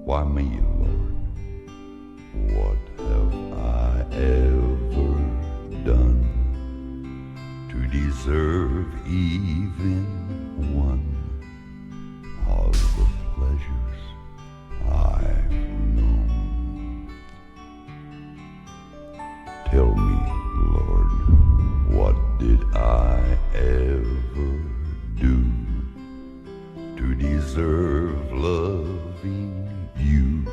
Why me, Lord? What have I ever done to deserve even one of the pleasures I've known? Tell me, Lord, what did I ever do to deserve loving you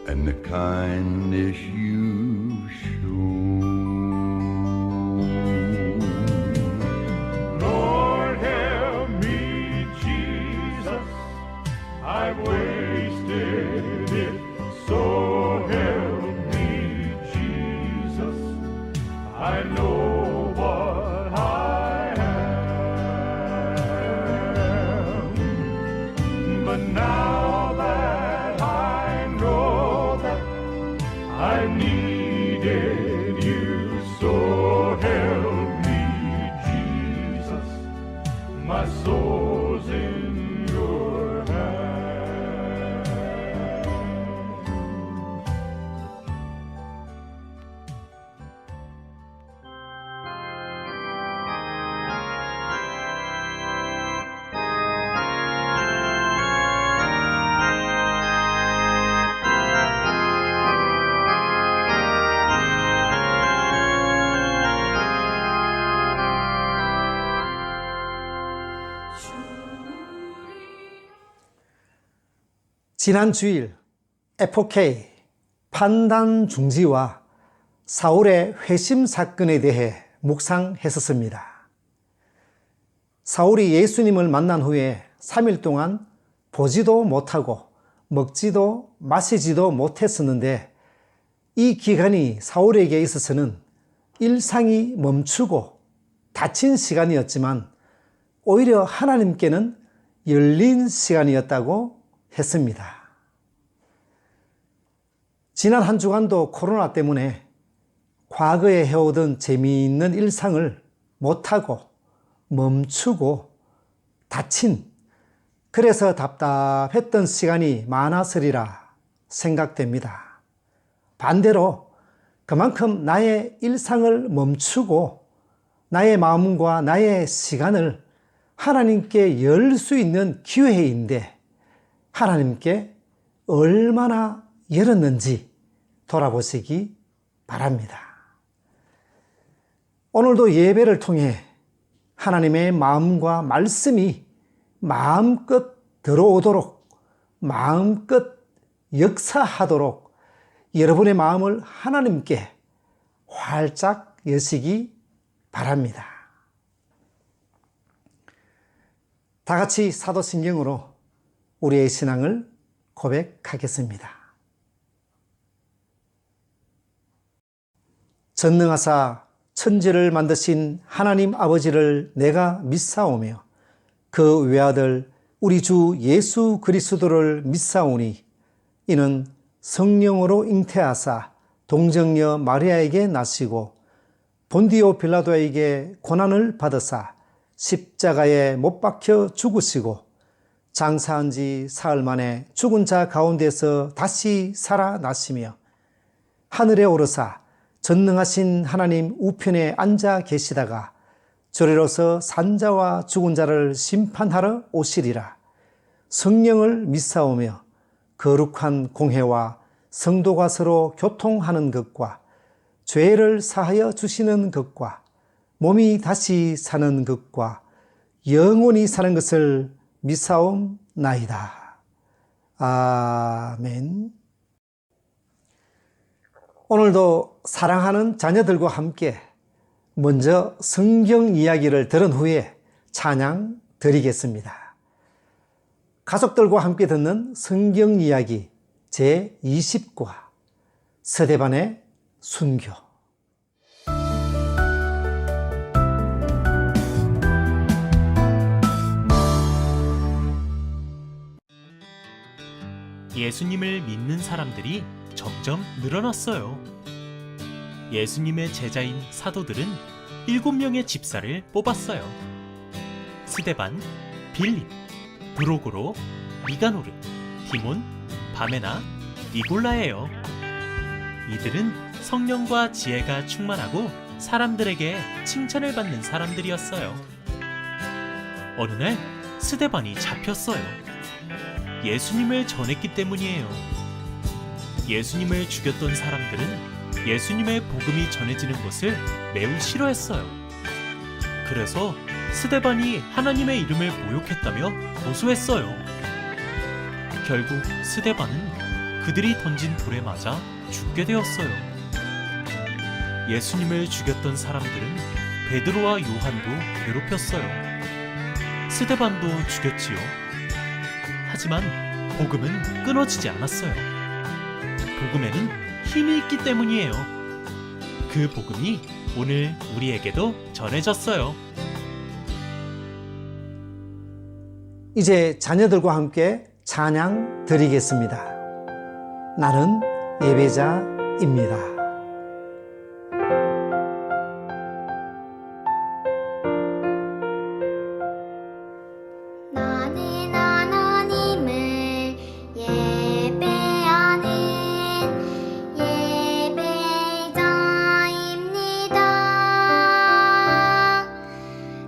and the kindness you've shown? Lord, help me, Jesus, I've wasted it, so help me, Jesus, I know what I am, but now that I know that I needed you, so help me, Jesus, my soul's in your hands. 지난 주일 FOK 판단 중지와 사울의 회심 사건에 대해 묵상했었습니다. 사울이 예수님을 만난 후에 3일 동안 보지도 못하고 먹지도 마시지도 못했었는데, 이 기간이 사울에게 있어서는 일상이 멈추고 닫힌 시간이었지만 오히려 하나님께는 열린 시간이었다고 했습니다. 지난 한 주간도 코로나 때문에 과거에 해오던 재미있는 일상을 못하고 멈추고 닫힌, 그래서 답답했던 시간이 많았으리라 생각됩니다. 반대로 그만큼 나의 일상을 멈추고 나의 마음과 나의 시간을 하나님께 열 수 있는 기회인데, 하나님께 얼마나 열었는지 돌아보시기 바랍니다. 오늘도 예배를 통해 하나님의 마음과 말씀이 마음껏 들어오도록, 마음껏 역사하도록 여러분의 마음을 하나님께 활짝 여시기 바랍니다. 다 같이 사도신경으로 우리의 신앙을 고백하겠습니다. 전능하사 천지를 만드신 하나님 아버지를 내가 믿사오며 그 외아들 우리 주 예수 그리스도를 믿사오니, 이는 성령으로 잉태하사 동정녀 마리아에게 나시고 본디오 빌라도에게 고난을 받으사 십자가에 못 박혀 죽으시고 장사한 지 사흘 만에 죽은 자 가운데서 다시 살아나시며 하늘에 오르사 전능하신 하나님 우편에 앉아 계시다가 저리로서 산자와 죽은 자를 심판하러 오시리라. 성령을 믿사오며 거룩한 공회와 성도가 서로 교통하는 것과 죄를 사하여 주시는 것과 몸이 다시 사는 것과 영원히 사는 것을 믿사옵나이다. 아멘. 오늘도 사랑하는 자녀들과 함께 먼저 성경 이야기를 들은 후에 찬양 드리겠습니다. 가족들과 함께 듣는 성경 이야기 제20과 서대반의 순교. 예수님을 믿는 사람들이 점점 늘어났어요. 예수님의 제자인 사도들은 7명의 집사를 뽑았어요. 스데반, 빌립, 브로고로, 니가노르, 디몬, 바메나, 니골라예요. 이들은 성령과 지혜가 충만하고 사람들에게 칭찬을 받는 사람들이었어요. 어느 날 스데반이 잡혔어요. 예수님을 전했기 때문이에요. 예수님을 죽였던 사람들은 예수님의 복음이 전해지는 것을 매우 싫어했어요. 그래서 스데반이 하나님의 이름을 모욕했다며 고소했어요. 결국 스데반은 그들이 던진 돌에 맞아 죽게 되었어요. 예수님을 죽였던 사람들은 베드로와 요한도 괴롭혔어요. 스데반도 죽였지요. 하지만 복음은 끊어지지 않았어요. 복음에는 힘이 있기 때문이에요. 그 복음이 오늘 우리에게도 전해졌어요. 이제 자녀들과 함께 찬양 드리겠습니다. 나는 예배자입니다. 나는 하나님을 예배하는 예배자입니다.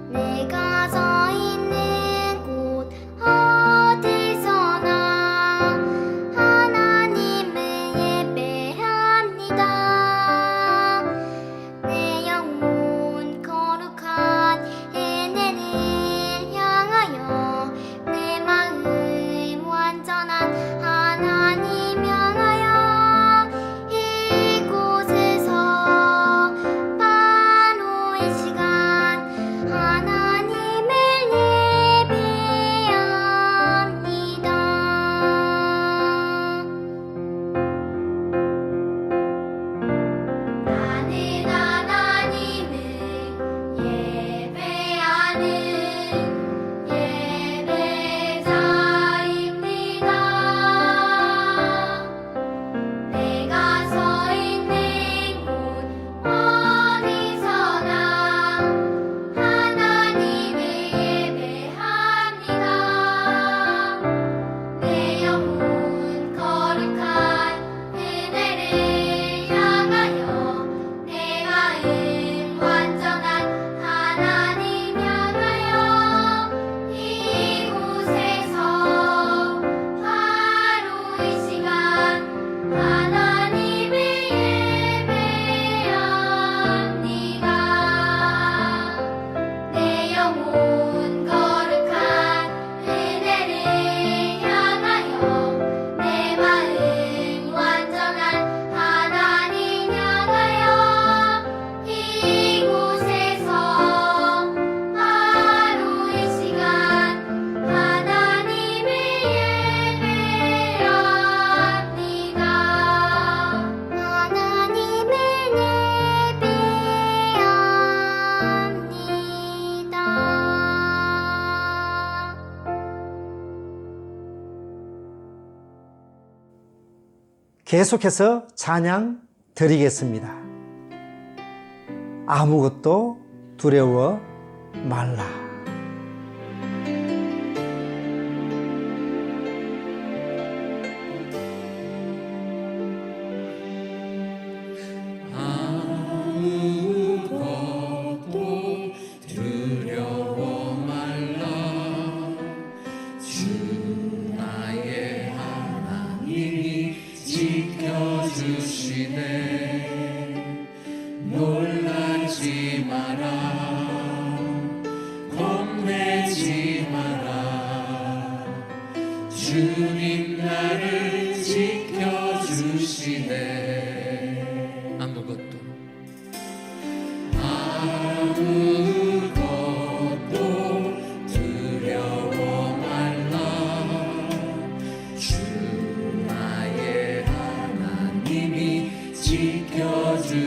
내가 서 있는 곳 어디서나 하나님을 예배합니다. 내 영혼 거룩한 은혜를 향하여 내 마음 완전한 하나님 향하여 이곳에서 바로 이 시간 하나님을 예배합니다. 나는 하나님을 예배하는 예배자입니다. 내가 서 있는 곳 어디서나 하나님을 예배합니다. 내 영혼 거룩한 은혜를 향하여 내 마음 완전한 하나님 향하여 이곳에서 바로 이 시간 하나님을 예배합니다. 내 영혼 거룩한 은혜를 향하여 내 마음 완전한 하나님 향하여 이곳에서 바로 이 시간 하나님을 예배합니다. 하나님을 예배합니다. 계속해서 찬양 드리겠습니다. 아무것도 두려워 말라. 놀라지 마라, 겁내지 마라. 주님 나를 지켜주시네. 아무것도 두려워 말라. 주 나의 하나님이 지켜주시네.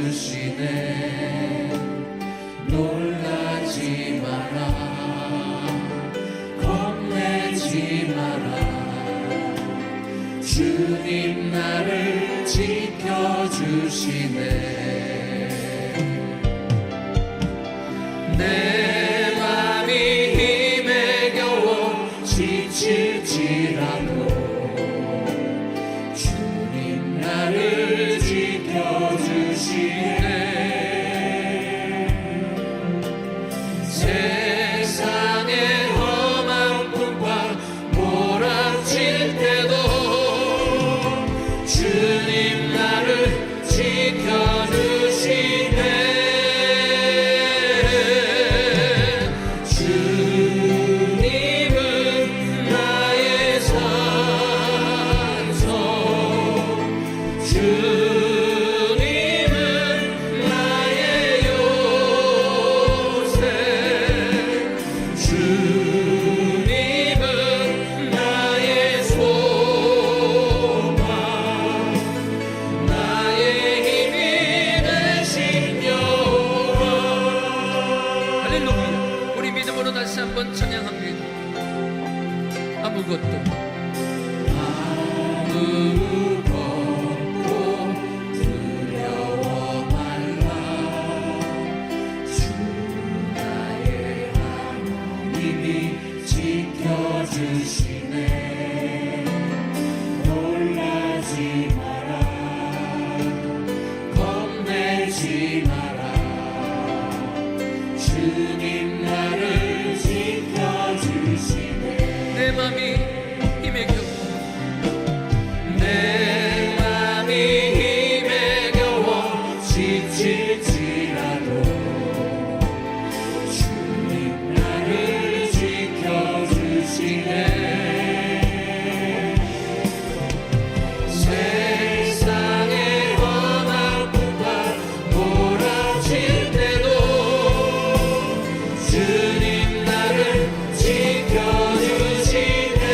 놀라지 마라, 겁내지 마라. 주님 나를 지켜주시네. 내 맘이 힘에 겨워 지칠지라도 시간에 놀라지 마라 겁내지 마라 주님 나를 지켜주시네 내 맘이 힘에 겨워 내 맘이 힘에 겨워 지칠지라도 주님 나를 지켜주시네 세상의 험한 풍파 몰아칠 때도 주님 나를 지켜주시네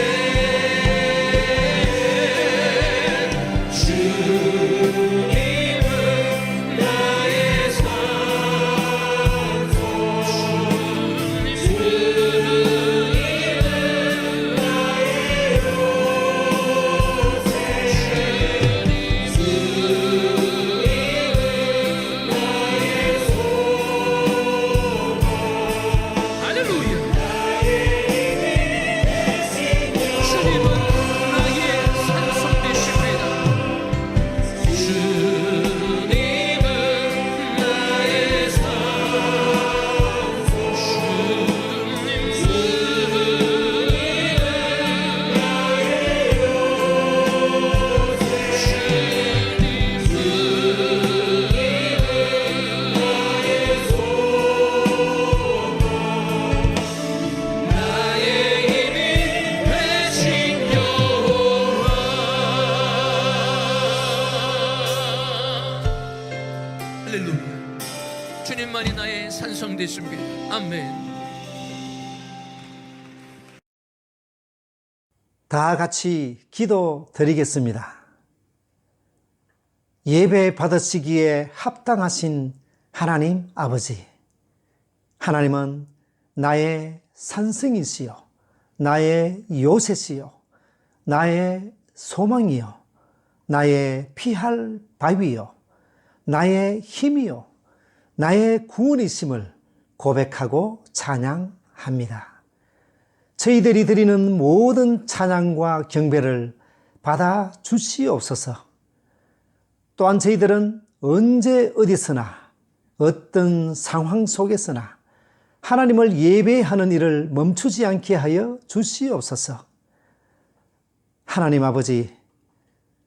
주님은 나의 산소 주님은 나의 요새 주님은 나의 소망 할렐루야 나의 힘이 되시며 주님은 나의 산성 되십니다 주님은 나의 산소 주님은 나의 요새 주님은 나의 소망 나의 힘이 되신 여호와 할렐루야 주님만이 나의 산성 되십니다 아멘 다 같이 기도 드리겠습니다. 예배 받으시기에 합당하신 하나님 아버지, 하나님은 나의 산성이시요, 나의 요새시요, 나의 소망이요, 나의 피할 바위요, 나의 힘이요, 나의 구원이심을 고백하고 찬양합니다. 저희들이 드리는 모든 찬양과 경배를 받아 주시옵소서. 또한 저희들은 언제 어디서나 어떤 상황 속에서나 하나님을 예배하는 일을 멈추지 않게 하여 주시옵소서. 하나님 아버지,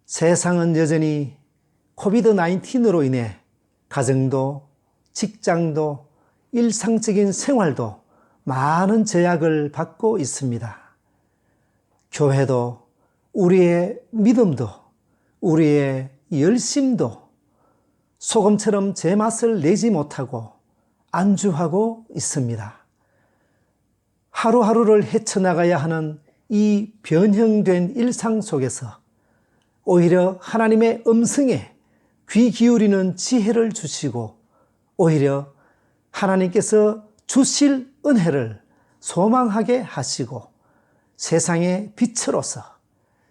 세상은 여전히 코비드-19로 인해 가정도 직장도 일상적인 생활도 많은 제약을 받고 있습니다. 교회도 우리의 믿음도 우리의 열심도 소금처럼 제맛을 내지 못하고 안주하고 있습니다. 하루하루를 헤쳐나가야 하는 이 변형된 일상 속에서 오히려 하나님의 음성에 귀 기울이는 지혜를 주시고 오히려 하나님께서 주실 은혜를 소망하게 하시고 세상의 빛으로서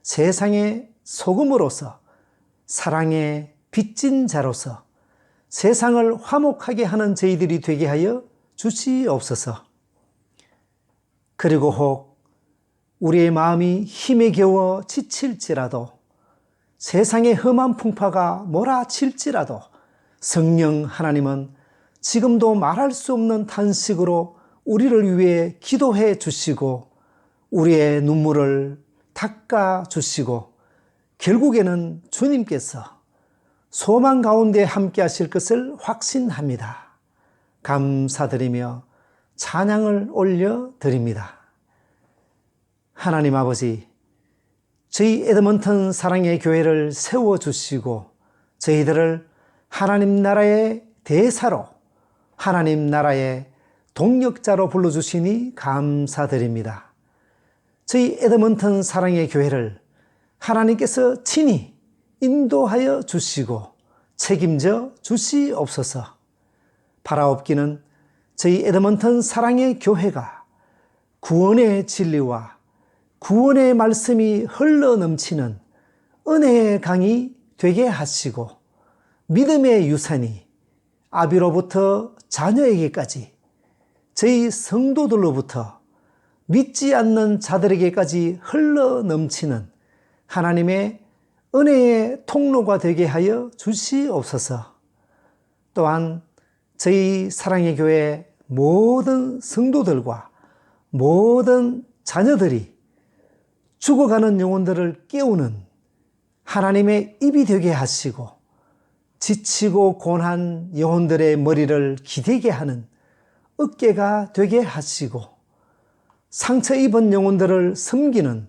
세상의 소금으로서 사랑의 빚진 자로서 세상을 화목하게 하는 저희들이 되게 하여 주시옵소서. 그리고 혹 우리의 마음이 힘에 겨워 지칠지라도 세상의 험한 풍파가 몰아칠지라도 성령 하나님은 지금도 말할 수 없는 탄식으로 우리를 위해 기도해 주시고 우리의 눈물을 닦아 주시고 결국에는 주님께서 소망 가운데 함께 하실 것을 확신합니다. 감사드리며 찬양을 올려드립니다. 하나님 아버지, 저희 에드먼턴 사랑의 교회를 세워주시고 저희들을 하나님 나라의 대사로 하나님 나라의 동력자로 불러주시니 감사드립니다. 저희 에드먼턴 사랑의 교회를 하나님께서 친히 인도하여 주시고 책임져 주시옵소서. 바라옵기는 저희 에드먼턴 사랑의 교회가 구원의 진리와 구원의 말씀이 흘러 넘치는 은혜의 강이 되게 하시고 믿음의 유산이 아비로부터 자녀에게까지 저희 성도들로부터 믿지 않는 자들에게까지 흘러 넘치는 하나님의 은혜의 통로가 되게 하여 주시옵소서. 또한 저희 사랑의 교회 모든 성도들과 모든 자녀들이 죽어가는 영혼들을 깨우는 하나님의 입이 되게 하시고, 지치고 곤한 영혼들의 머리를 기대게 하는 어깨가 되게 하시고, 상처 입은 영혼들을 섬기는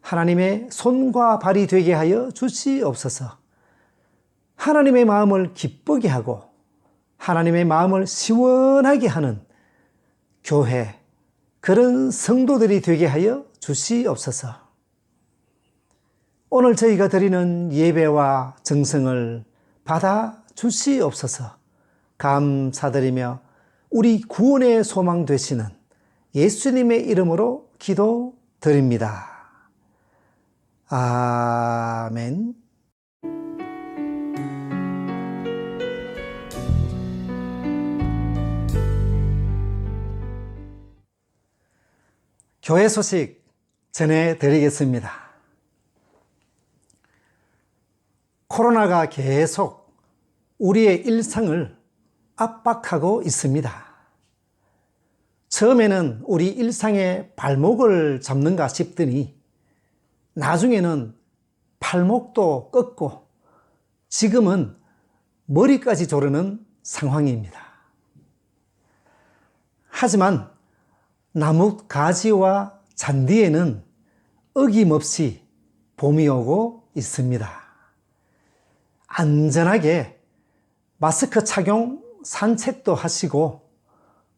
하나님의 손과 발이 되게 하여 주시옵소서. 하나님의 마음을 기쁘게 하고 하나님의 마음을 시원하게 하는 교회, 그런 성도들이 되게 하여 주시옵소서. 오늘 저희가 드리는 예배와 정성을 받아 주시옵소서. 감사드리며 우리 구원의 소망 되시는 예수님의 이름으로 기도드립니다. 아멘. 교회 소식 전해드리겠습니다. 코로나가 계속 우리의 일상을 압박하고 있습니다. 처음에는 우리 일상의 발목을 잡는가 싶더니 나중에는 팔목도 꺾고 지금은 머리까지 조르는 상황입니다. 하지만 나무 가지와 잔디에는 어김없이 봄이 오고 있습니다. 안전하게 마스크 착용, 산책도 하시고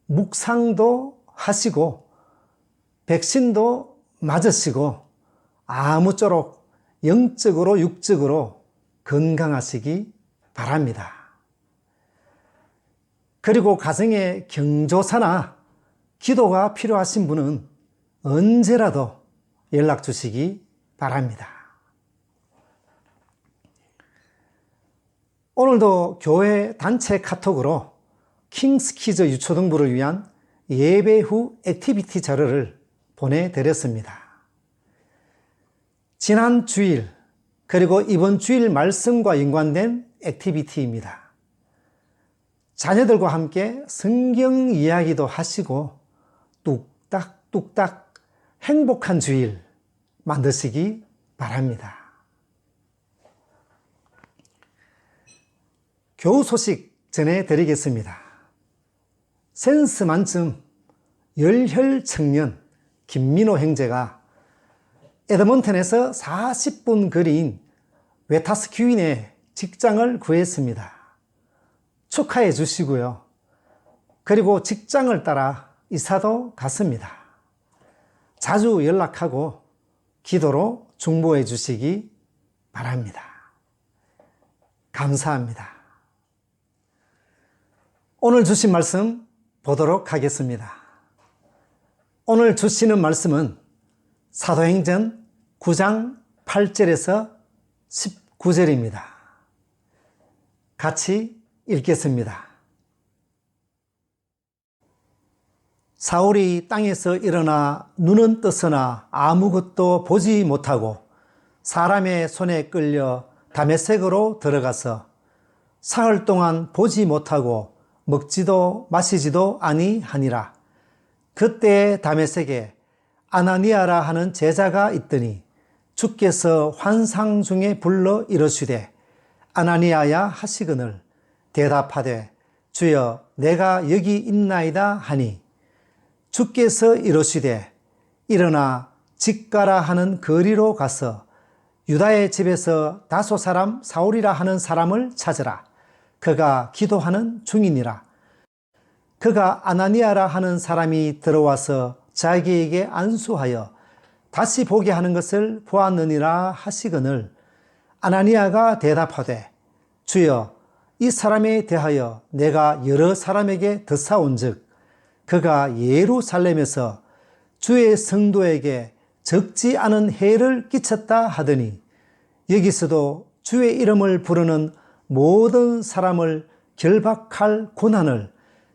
묵상도 하시고 백신도 맞으시고 아무쪼록 영적으로 육적으로 건강하시기 바랍니다. 그리고 가정에 경조사나 기도가 필요하신 분은 언제라도 연락 주시기 바랍니다. 오늘도 교회 단체 카톡으로 킹스키즈 유초등부를 위한 예배 후 액티비티 자료를 보내드렸습니다. 지난 주일 그리고 이번 주일 말씀과 연관된 액티비티입니다. 자녀들과 함께 성경 이야기도 하시고 뚝딱뚝딱 행복한 주일 만드시기 바랍니다. 교우 소식 전해드리겠습니다. 센스 만점 열혈 청년 김민호 형제가 에드먼턴에서 40분 거리인 웨타스큐인에 직장을 구했습니다. 축하해 주시고요. 그리고 직장을 따라 이사도 갔습니다. 자주 연락하고 기도로 중보해 주시기 바랍니다. 감사합니다. 오늘 주신 말씀 보도록 하겠습니다. 오늘 주시는 말씀은 사도행전 9장 8절에서 19절입니다. 같이 읽겠습니다. 사울이 땅에서 일어나 눈은 떴으나 아무것도 보지 못하고 사람의 손에 끌려 다메섹으로 들어가서 사흘 동안 보지 못하고 먹지도 마시지도 아니하니라. 그때 다메섹에 아나니아라 하는 제자가 있더니 주께서 환상 중에 불러 이르시되 아나니아야 하시거늘 대답하되 주여 내가 여기 있나이다 하니 주께서 이르시되 일어나 직가라 하는 거리로 가서 유다의 집에서 다소 사람 사울이라 하는 사람을 찾으라. 그가 기도하는 중이니라. 그가 아나니아라 하는 사람이 들어와서 자기에게 안수하여 다시 보게 하는 것을 보았느니라 하시거늘 아나니아가 대답하되 주여 이 사람에 대하여 내가 여러 사람에게 듣사온즉 그가 예루살렘에서 주의 성도에게 적지 않은 해를 끼쳤다 하더니 여기서도 주의 이름을 부르는 모든 사람을 결박할 고난을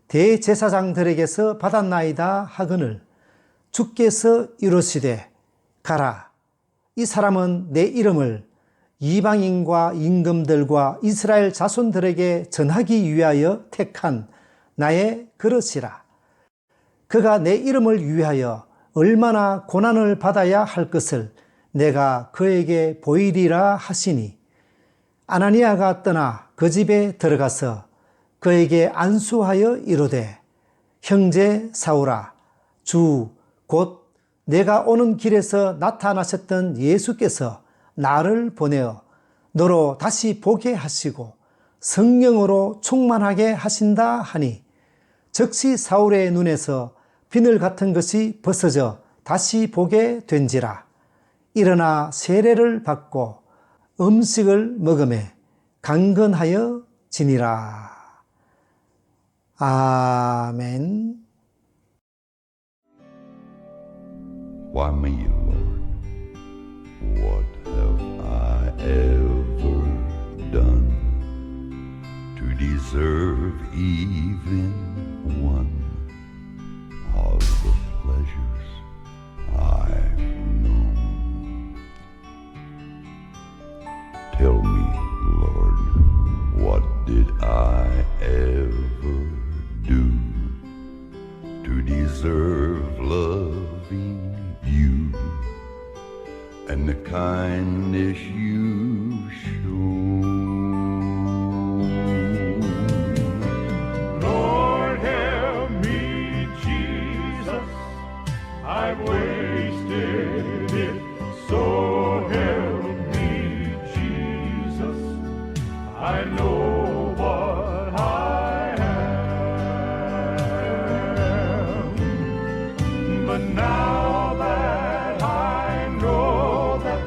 대제사장들에게서 받았나이다 하거늘 주께서 이르시되 가라. 이 사람은 내 이름을 이방인과 임금들과 이스라엘 자손들에게 전하기 위하여 택한 나의 그릇이라. 그가 내 이름을 위하여 얼마나 고난을 받아야 할 것을 내가 그에게 보이리라 하시니, 아나니아가 떠나 그 집에 들어가서 그에게 안수하여 이르되, 형제 사울아, 주 곧 내가 오는 길에서 나타나셨던 예수께서 나를 보내어 너로 다시 보게 하시고 성령으로 충만하게 하신다 하니, 즉시 사울의 눈에서 비늘 같은 것이 벗어져 다시 보게 된지라. 일어나 세례를 받고 음식을 먹음에 강건하여 지니라. 아멘. Why me, Lord? What have I ever done to deserve even one of the pleasures I've known? Tell me, Lord, what did I ever do to deserve loving you and the kindness you shown? Lord, help me, Jesus, I've wasted it. So help me, Jesus, I know what I am. But now that I know that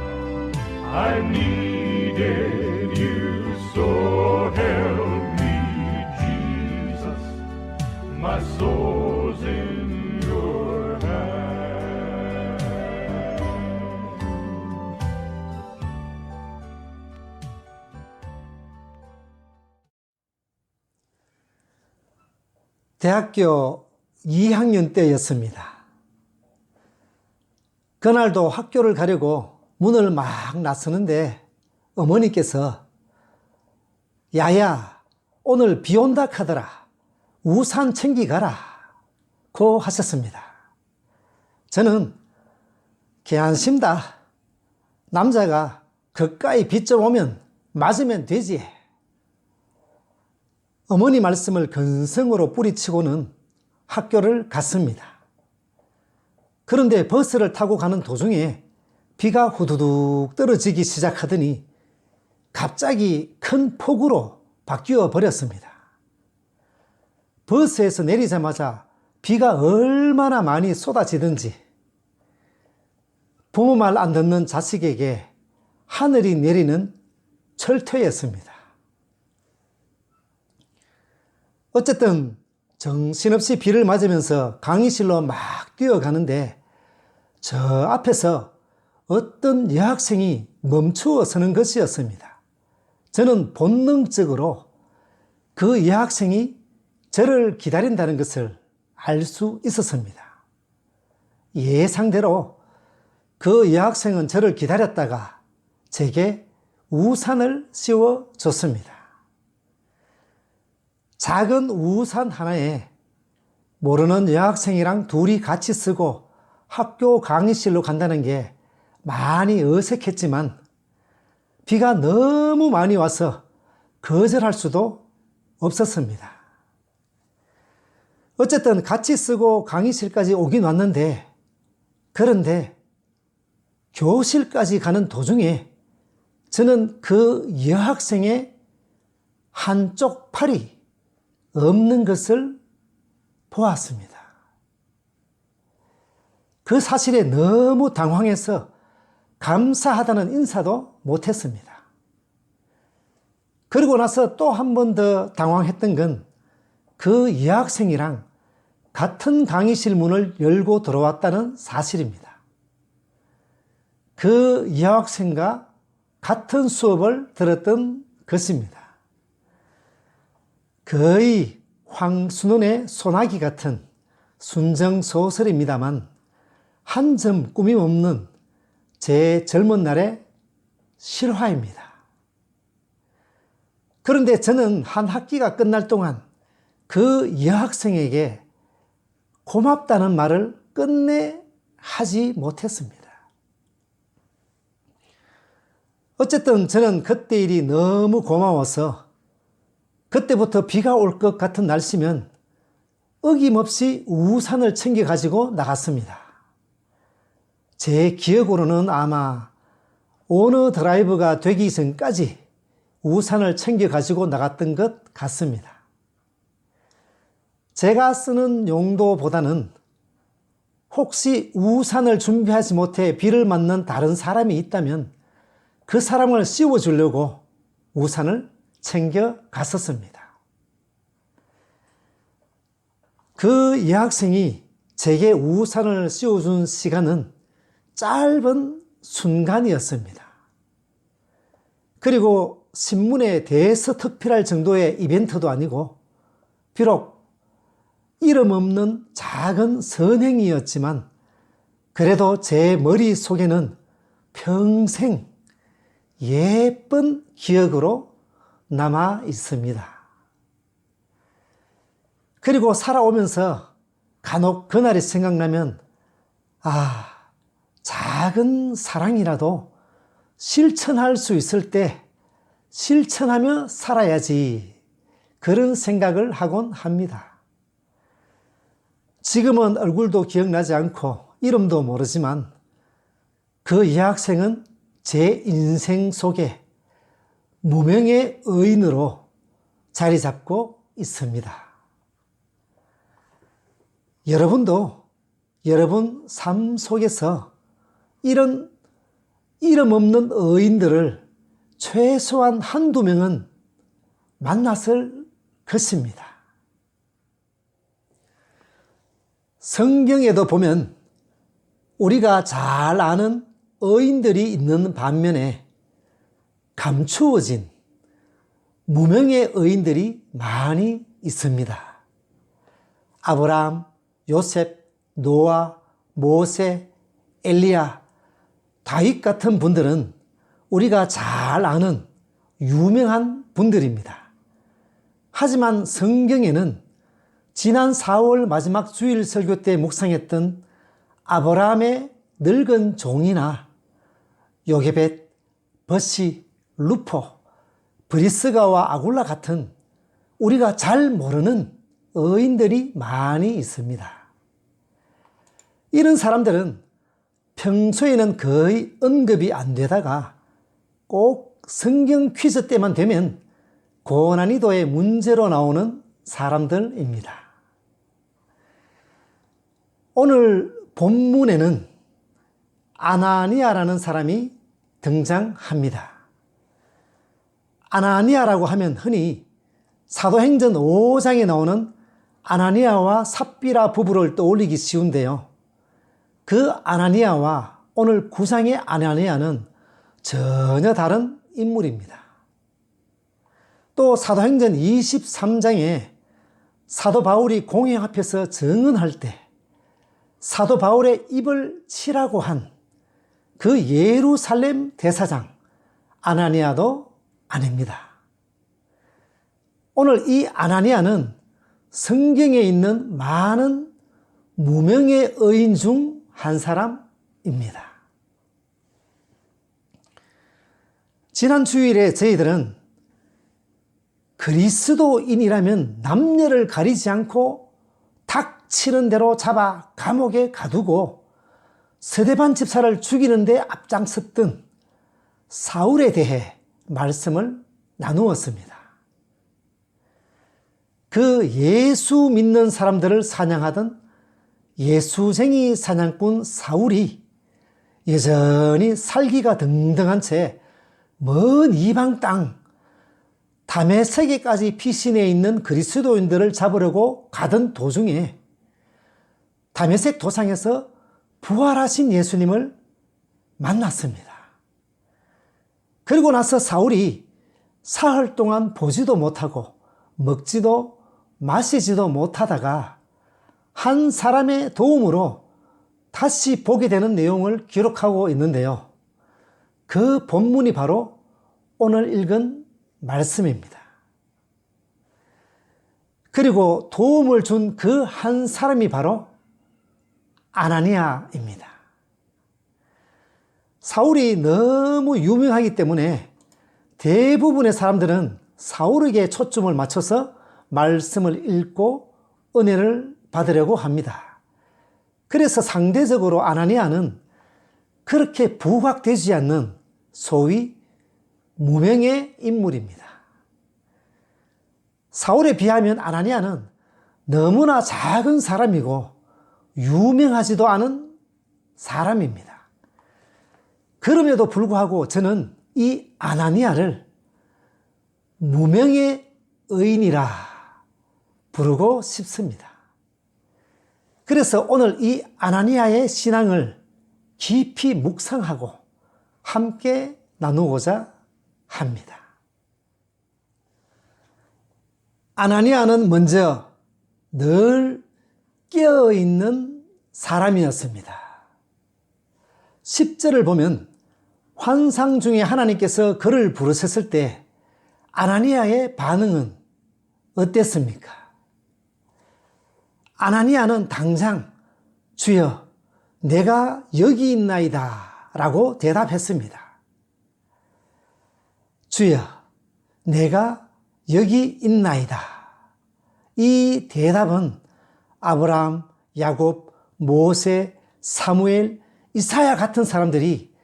I needed you, so help me, Jesus, my soul's in your hands. 대학교 2학년 때였습니다. 그날도 학교를 가려고 문을 막 나서는데 어머니께서 야야, 오늘 비 온다 카더라. 우산 챙기 가라. 고 하셨습니다. 저는 개안심다. 남자가 그까이 비 좀 오면 맞으면 되지. 어머니 말씀을 근성으로 뿌리치고는 학교를 갔습니다. 그런데 버스를 타고 가는 도중에 비가 후두둑 떨어지기 시작하더니 갑자기 큰 폭우로 바뀌어 버렸습니다. 버스에서 내리자마자 비가 얼마나 많이 쏟아지든지 부모 말 안 듣는 자식에게 하늘이 내리는 철퇴였습니다. 어쨌든 정신없이 비를 맞으면서 강의실로 막 뛰어가는데 저 앞에서 어떤 여학생이 멈추어 서는 것이었습니다. 저는 본능적으로 그 여학생이 저를 기다린다는 것을 알 수 있었습니다. 예상대로 그 여학생은 저를 기다렸다가 제게 우산을 씌워줬습니다. 작은 우산 하나에 모르는 여학생이랑 둘이 같이 쓰고 학교 강의실로 간다는 게 많이 어색했지만 비가 너무 많이 와서 거절할 수도 없었습니다. 어쨌든 같이 쓰고 강의실까지 오긴 왔는데, 그런데 교실까지 가는 도중에 저는 그 여학생의 한쪽 팔이 없는 것을 보았습니다. 그 사실에 너무 당황해서 감사하다는 인사도 못했습니다. 그러고 나서 또 한 번 더 당황했던 건 그 여학생이랑 같은 강의실 문을 열고 들어왔다는 사실입니다. 그 여학생과 같은 수업을 들었던 것입니다. 거의 황순원의 소나기 같은 순정소설입니다만 한 점 꾸밈 없는 제 젊은 날의 실화입니다. 그런데 저는 한 학기가 끝날 동안 그 여학생에게 고맙다는 말을 끝내 하지 못했습니다. 어쨌든 저는 그때 일이 너무 고마워서 그때부터 비가 올 것 같은 날씨면 어김없이 우산을 챙겨 가지고 나갔습니다. 제 기억으로는 아마 오너 드라이브가 되기 전까지 우산을 챙겨 가지고 나갔던 것 같습니다. 제가 쓰는 용도보다는 혹시 우산을 준비하지 못해 비를 맞는 다른 사람이 있다면 그 사람을 씌워주려고 우산을 챙겨 갔었습니다. 그 여학생이 제게 우산을 씌워준 시간은 짧은 순간이었습니다. 그리고 신문에 대서특필할 정도의 이벤트도 아니고 비록 이름 없는 작은 선행이었지만 그래도 제 머릿속에는 평생 예쁜 기억으로 남아 있습니다. 그리고 살아오면서 간혹 그날이 생각나면 작은 사랑이라도 실천할 수 있을 때 실천하며 살아야지 그런 생각을 하곤 합니다. 지금은 얼굴도 기억나지 않고 이름도 모르지만 그 여학생은 제 인생 속에 무명의 의인으로 자리 잡고 있습니다. 여러분도 여러분 삶 속에서 이런 이름 없는 의인들을 최소한 한두 명은 만났을 것입니다. 성경에도 보면 우리가 잘 아는 의인들이 있는 반면에 감추어진 무명의 의인들이 많이 있습니다. 아브라함, 요셉, 노아, 모세, 엘리야, 다윗 같은 분들은 우리가 잘 아는 유명한 분들입니다. 하지만 성경에는 지난 4월 마지막 주일 설교 때 묵상했던 아브라함의 늙은 종이나 요게벳, 버시, 루포, 브리스가와 아굴라 같은 우리가 잘 모르는 의인들이 많이 있습니다. 이런 사람들은 평소에는 거의 언급이 안 되다가 꼭 성경 퀴즈 때만 되면 고난이도의 문제로 나오는 사람들입니다. 오늘 본문에는 아나니아라는 사람이 등장합니다. 아나니아라고 하면 흔히 사도행전 5장에 나오는 아나니아와 삽비라 부부를 떠올리기 쉬운데요. 그 아나니아와 오늘 9장의 아나니아는 전혀 다른 인물입니다. 또 사도행전 23장에 사도 바울이 공회 앞에서 증언할 때 사도 바울의 입을 치라고 한 그 예루살렘 대사장 아나니아도 아닙니다. 오늘 이 아나니아는 성경에 있는 많은 무명의 의인 중 한 사람입니다. 지난 주일에 저희들은 그리스도인이라면 남녀를 가리지 않고 닥치는 대로 잡아 감옥에 가두고 스데반 집사를 죽이는 데 앞장섰던 사울에 대해 말씀을 나누었습니다. 그 예수 믿는 사람들을 사냥하던 예수쟁이 사냥꾼 사울이 여전히 살기가 등등한 채 먼 이방 땅 다메섹에까지 피신해 있는 그리스도인들을 잡으려고 가던 도중에 다메섹 도상에서 부활하신 예수님을 만났습니다. 그리고 나서 사울이 사흘 동안 보지도 못하고 먹지도 마시지도 못하다가 한 사람의 도움으로 다시 보게 되는 내용을 기록하고 있는데요. 그 본문이 바로 오늘 읽은 말씀입니다. 그리고 도움을 준 그 한 사람이 바로 아나니아입니다. 사울이 너무 유명하기 때문에 대부분의 사람들은 사울에게 초점을 맞춰서 말씀을 읽고 은혜를 받으려고 합니다. 그래서 상대적으로 아나니아는 그렇게 부각되지 않는 소위 무명의 인물입니다. 사울에 비하면 아나니아는 너무나 작은 사람이고 유명하지도 않은 사람입니다. 그럼에도 불구하고 저는 이 아나니아를 무명의 의인이라 부르고 싶습니다. 그래서 오늘 이 아나니아의 신앙을 깊이 묵상하고 함께 나누고자 합니다. 아나니아는 먼저 늘 깨어있는 사람이었습니다. 10절을 보면 환상 중에 하나님께서 그를 부르셨을 때 아나니아의 반응은 어땠습니까? 아나니아는 당장 주여 내가 여기 있나이다 라고 대답했습니다. 주여 내가 여기 있나이다. 이 대답은 아브라함, 야곱, 모세, 사무엘, 이사야 같은 사람들이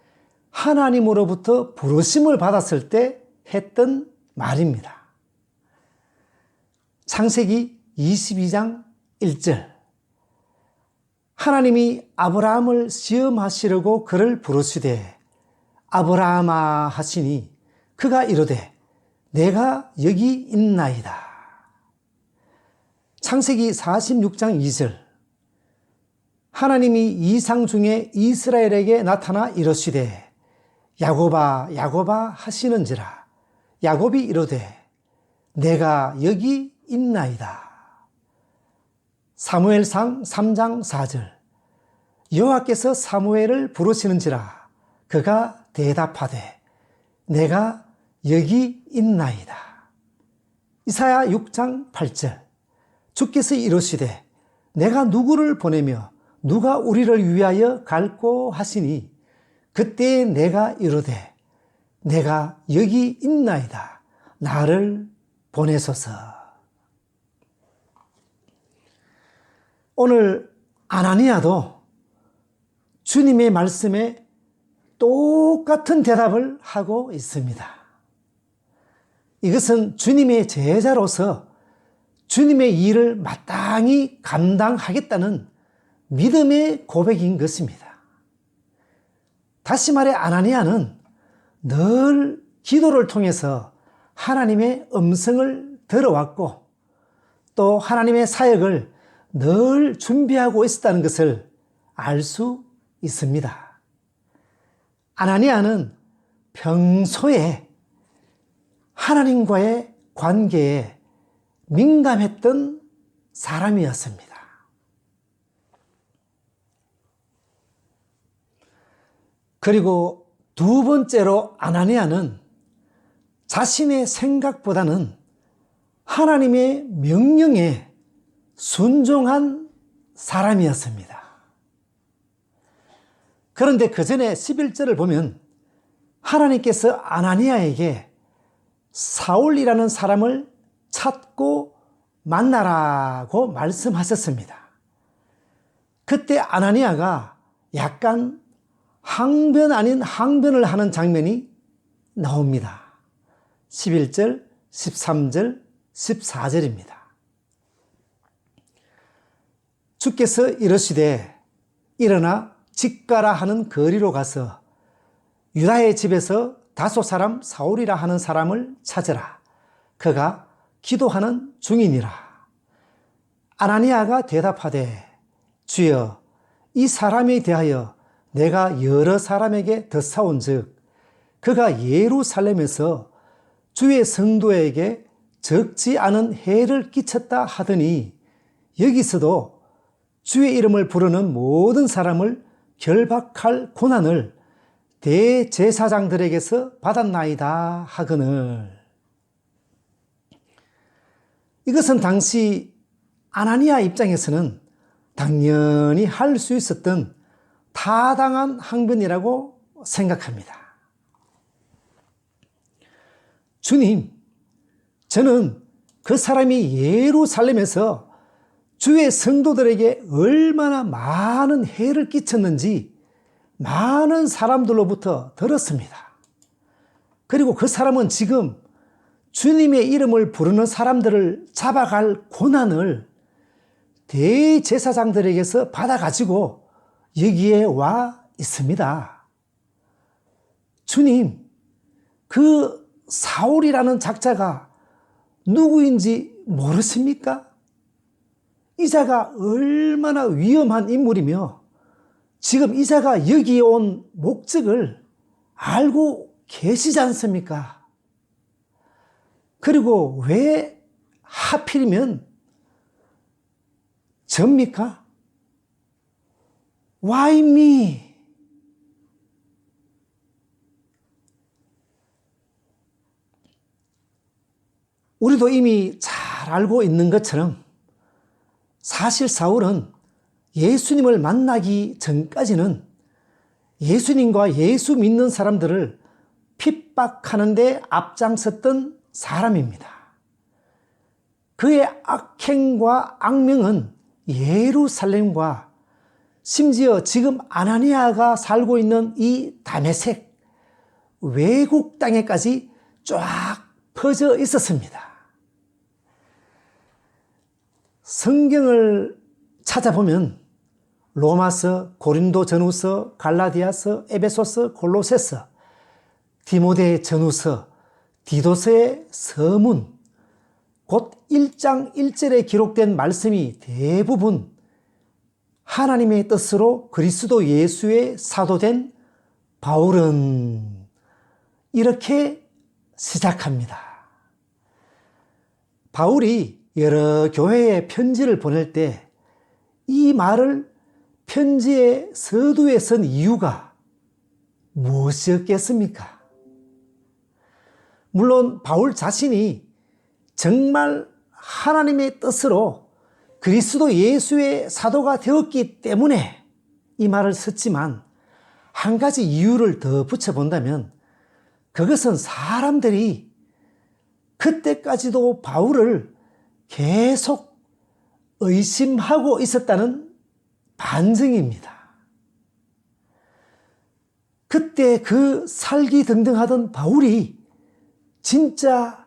하나님으로부터 부르심을 받았을 때 했던 말입니다. 창세기 22장 1절 하나님이 아브라함을 시험하시려고 그를 부르시되 아브라함아 하시니 그가 이르되 내가 여기 있나이다. 창세기 46장 2절 하나님이 이상 중에 이스라엘에게 나타나 이르시되 야곱아 야곱아 하시는지라 야곱이 이르되 내가 여기 있나이다. 사무엘상 3장 4절 여호와께서 사무엘을 부르시는지라 그가 대답하되 내가 여기 있나이다. 이사야 6장 8절 주께서 이르시되 내가 누구를 보내며 누가 우리를 위하여 갈꼬 하시니 그때 내가 이르되 내가 여기 있나이다. 나를 보내소서. 오늘 아나니아도 주님의 말씀에 똑같은 대답을 하고 있습니다. 이것은 주님의 제자로서 주님의 일을 마땅히 감당하겠다는 믿음의 고백인 것입니다. 다시 말해 아나니아는 늘 기도를 통해서 하나님의 음성을 들어왔고 또 하나님의 사역을 늘 준비하고 있었다는 것을 알 수 있습니다. 아나니아는 평소에 하나님과의 관계에 민감했던 사람이었습니다. 그리고 두 번째로 아나니아는 자신의 생각보다는 하나님의 명령에 순종한 사람이었습니다. 그런데 그 전에 11절을 보면 하나님께서 아나니아에게 사울이라는 사람을 찾고 만나라고 말씀하셨습니다. 그때 아나니아가 약간 항변 아닌 항변을 하는 장면이 나옵니다. 11절, 13절, 14절입니다. 주께서 이르시되 일어나 직가라 하는 거리로 가서 유다의 집에서 다소 사람 사울이라 하는 사람을 찾으라. 그가 기도하는 중이니라. 아나니아가 대답하되 주여 이 사람에 대하여 내가 여러 사람에게 듣사온즉 그가 예루살렘에서 주의 성도에게 적지 않은 해를 끼쳤다 하더니 여기서도 주의 이름을 부르는 모든 사람을 결박할 고난을 대제사장들에게서 받았나이다 하거늘. 이것은 당시 아나니아 입장에서는 당연히 할 수 있었던 타당한 항변이라고 생각합니다. 주님, 저는 그 사람이 예루살렘에서 주의 성도들에게 얼마나 많은 해를 끼쳤는지 많은 사람들로부터 들었습니다. 그리고 그 사람은 지금 주님의 이름을 부르는 사람들을 잡아갈 고난을 대제사장들에게서 받아가지고 여기에 와 있습니다. 주님, 그 사울이라는 작자가 누구인지 모르십니까? 이 자가 얼마나 위험한 인물이며 지금 이 자가 여기에 온 목적을 알고 계시지 않습니까? 그리고 왜 하필이면 접니까? Why me? 우리도 이미 잘 알고 있는 것처럼 사실 사울은 예수님을 만나기 전까지는 예수님과 예수 믿는 사람들을 핍박하는 데 앞장섰던 사람입니다. 그의 악행과 악명은 예루살렘과 심지어 지금 아나니아가 살고 있는 이 다메섹 외국 땅에까지 쫙 퍼져 있었습니다. 성경을 찾아보면 로마서, 고린도 전후서, 갈라디아서, 에베소서, 골로새서, 디모데 전후서, 디도서의 서문, 곧 1장 1절에 기록된 말씀이 대부분 하나님의 뜻으로 그리스도 예수의 사도된 바울은 이렇게 시작합니다. 바울이 여러 교회에 편지를 보낼 때 이 말을 편지의 서두에 쓴 이유가 무엇이었겠습니까? 물론 바울 자신이 정말 하나님의 뜻으로 그리스도 예수의 사도가 되었기 때문에 이 말을 썼지만 한 가지 이유를 더 붙여본다면 그것은 사람들이 그때까지도 바울을 계속 의심하고 있었다는 반증입니다. 그때 그 살기등등하던 바울이 진짜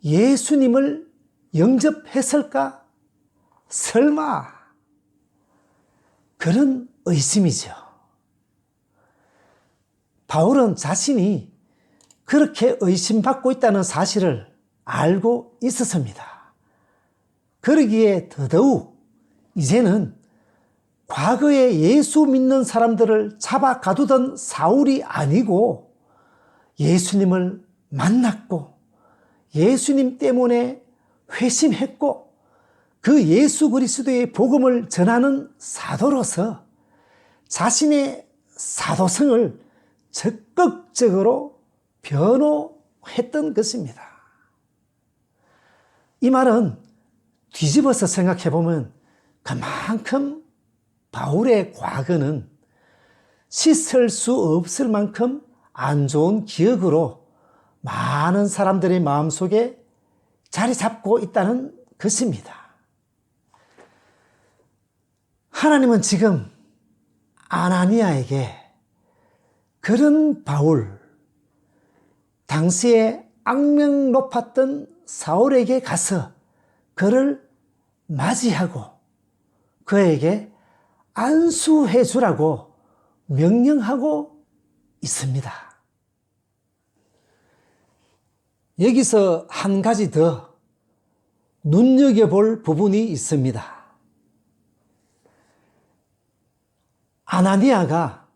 예수님을 영접했을까? 설마? 그런 의심이죠. 바울은 자신이 그렇게 의심받고 있다는 사실을 알고 있었습니다. 그러기에 더더욱 이제는 과거에 예수 믿는 사람들을 잡아가두던 사울이 아니고 예수님을 만났고 예수님 때문에 회심했고 그 예수 그리스도의 복음을 전하는 사도로서 자신의 사도성을 적극적으로 변호했던 것입니다. 이 말은 뒤집어서 생각해보면 그만큼 바울의 과거는 씻을 수 없을 만큼 안 좋은 기억으로 많은 사람들의 마음속에 자리 잡고 있다는 것입니다. 하나님은 지금 아나니아에게 그런 바울, 당시에 악명 높았던 사울에게 가서 그를 맞이하고 그에게 안수해 주라고 명령하고 있습니다. 여기서 한 가지 더 눈여겨볼 부분이 있습니다. 아나니아가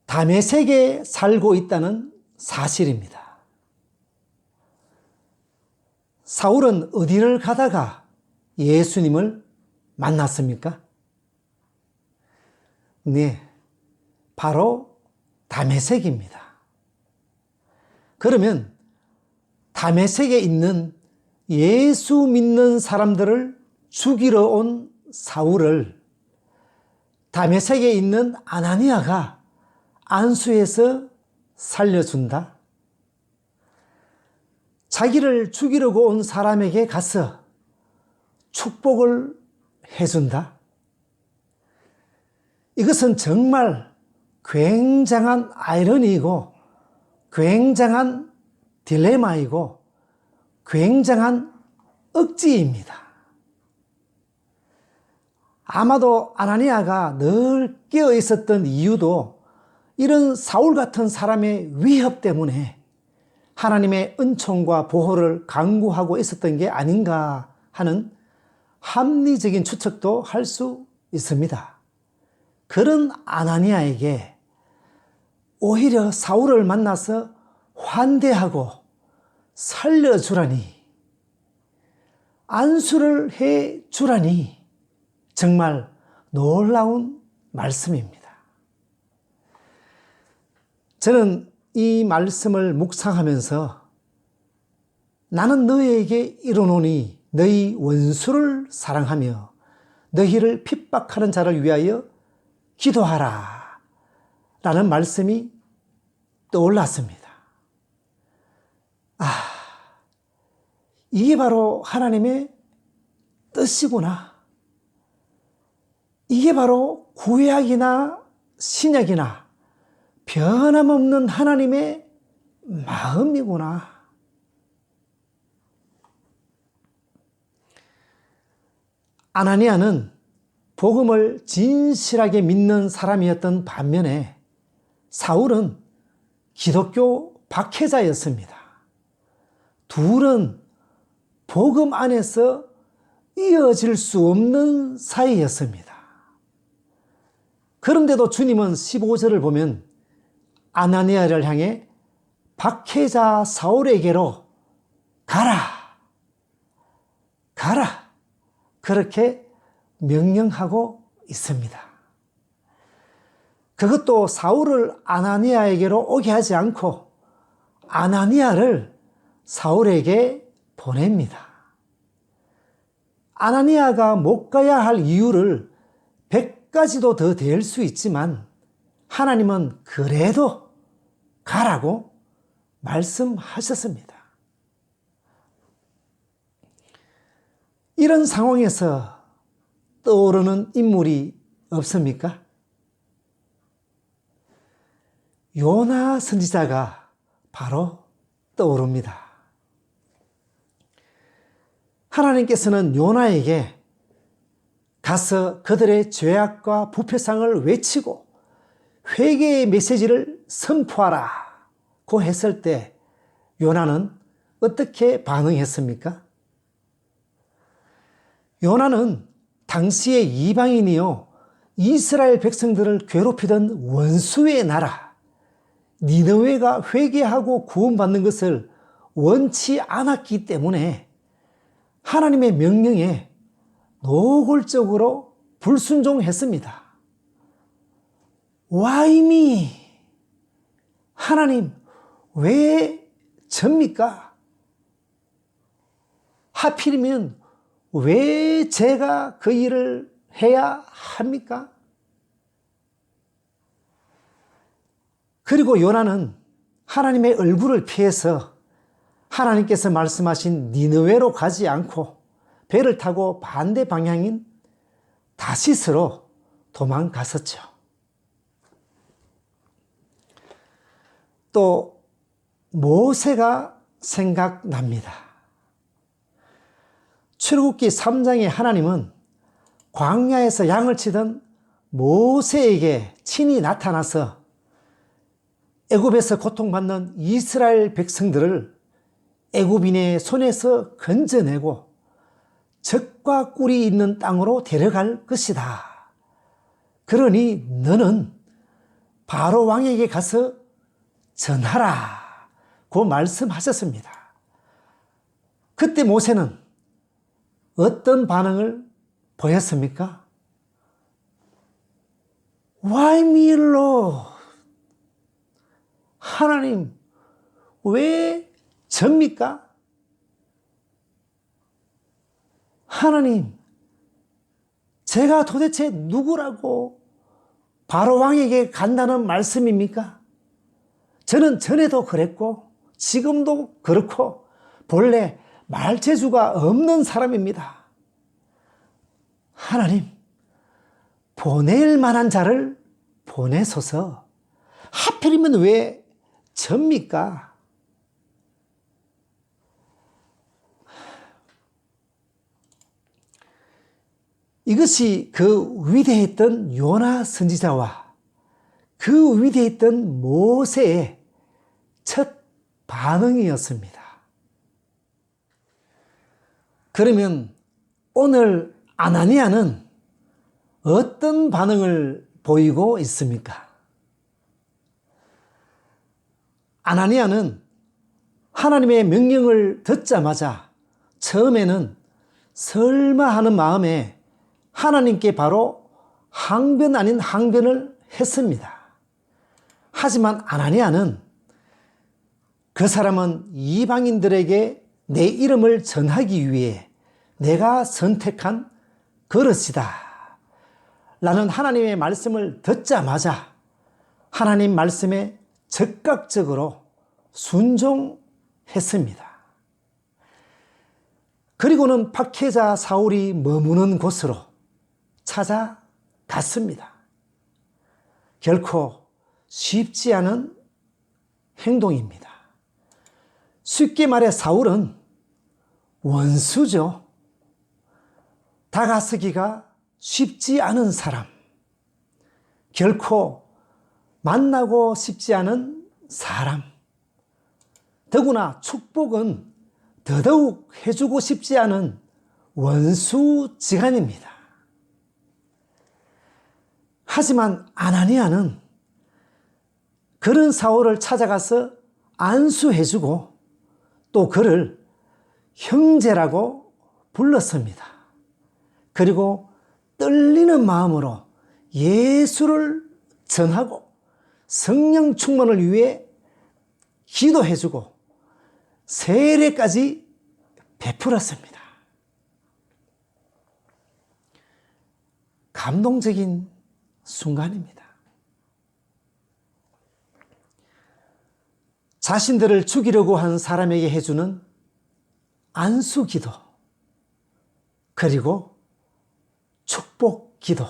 다메섹에 살고 있다는 사실입니다. 사울은 어디를 가다가 예수님을 만났습니까? 네, 바로 다메섹입니다. 그러면 다메섹에 있는 예수 믿는 사람들을 죽이러 온 사울을 다메섹에 있는 아나니아가 안수해서 살려준다. 자기를 죽이려고 온 사람에게 가서 축복을 해준다. 이것은 정말 굉장한 아이러니이고 굉장한 딜레마이고 굉장한 억지입니다. 아마도 아나니아가 늘 깨어 있었던 이유도 이런 사울 같은 사람의 위협 때문에 하나님의 은총과 보호를 간구하고 있었던 게 아닌가 하는 합리적인 추측도 할 수 있습니다. 그런 아나니아에게 오히려 사울을 만나서 환대하고 살려주라니, 안수를 해주라니 정말 놀라운 말씀입니다. 저는 이 말씀을 묵상하면서 나는 너희에게 이르노니 너희 원수를 사랑하며 너희를 핍박하는 자를 위하여 기도하라 라는 말씀이 떠올랐습니다. 이게 바로 하나님의 뜻이구나. 이게 바로 구약이나 신약이나 변함없는 하나님의 마음이구나. 아나니아는 복음을 진실하게 믿는 사람이었던 반면에 사울은 기독교 박해자였습니다. 둘은 복음 안에서 이어질 수 없는 사이였습니다. 그런데도 주님은 15절을 보면 아나니아를 향해 박해자 사울에게로 가라, 가라 그렇게 명령하고 있습니다. 그것도 사울을 아나니아에게로 오게 하지 않고 아나니아를 사울에게 보냅니다. 아나니아가 못 가야 할 이유를 100가지도 더 될 수 있지만 하나님은 그래도 가라고 말씀하셨습니다. 이런 상황에서 떠오르는 인물이 없습니까? 요나 선지자가 바로 떠오릅니다. 하나님께서는 요나에게 가서 그들의 죄악과 부패상을 외치고 회개의 메시지를 선포하라고 했을 때 요나는 어떻게 반응했습니까? 요나는 당시의 이방인이요 이스라엘 백성들을 괴롭히던 원수의 나라 니느웨가 회개하고 구원받는 것을 원치 않았기 때문에 하나님의 명령에 노골적으로 불순종했습니다. Why me? 하나님 왜 접니까? 하필이면 왜 제가 그 일을 해야 합니까? 그리고 요나는 하나님의 얼굴을 피해서 하나님께서 말씀하신 니느웨로 가지 않고 배를 타고 반대 방향인 다시스로 도망갔었죠. 또 모세가 생각납니다. 출애굽기 3장에 하나님은 광야에서 양을 치던 모세에게 친히 나타나서 애굽에서 고통받는 이스라엘 백성들을 애굽인의 손에서 건져내고 젖과 꿀이 있는 땅으로 데려갈 것이다. 그러니 너는 바로 왕에게 가서 전하라 고 말씀하셨습니다. 그때 모세는 어떤 반응을 보였습니까? Why me, Lord? 하나님, 왜 접니까? 하나님, 제가 도대체 누구라고 바로왕에게 간다는 말씀입니까? 저는 전에도 그랬고 지금도 그렇고 본래 말재주가 없는 사람입니다. 하나님, 보낼 만한 자를 보내소서. 하필이면 왜 접니까? 이것이 그 위대했던 요나 선지자와 그 위대했던 모세의 첫 반응이었습니다. 그러면 오늘 아나니아는 어떤 반응을 보이고 있습니까? 아나니아는 하나님의 명령을 듣자마자 처음에는 설마 하는 마음에 하나님께 바로 항변 아닌 항변을 했습니다. 하지만 아나니아는 그 사람은 이방인들에게 내 이름을 전하기 위해 내가 선택한 그릇이다 라는 하나님의 말씀을 듣자마자 하나님 말씀에 즉각적으로 순종했습니다. 그리고는 박해자 사울이 머무는 곳으로 찾아갔습니다. 결코 쉽지 않은 행동입니다. 쉽게 말해 사울은 원수죠. 다가서기가 쉽지 않은 사람, 결코 만나고 싶지 않은 사람, 더구나 축복은 더더욱 해주고 싶지 않은 원수지간입니다. 하지만 아나니아는 그런 사울을 찾아가서 안수해주고 또 그를 형제라고 불렀습니다. 그리고 떨리는 마음으로 예수를 전하고 성령 충만을 위해 기도해주고 세례까지 베풀었습니다. 감동적인 순간입니다. 자신들을 죽이려고 한 사람에게 해주는 안수 기도, 그리고 축복 기도.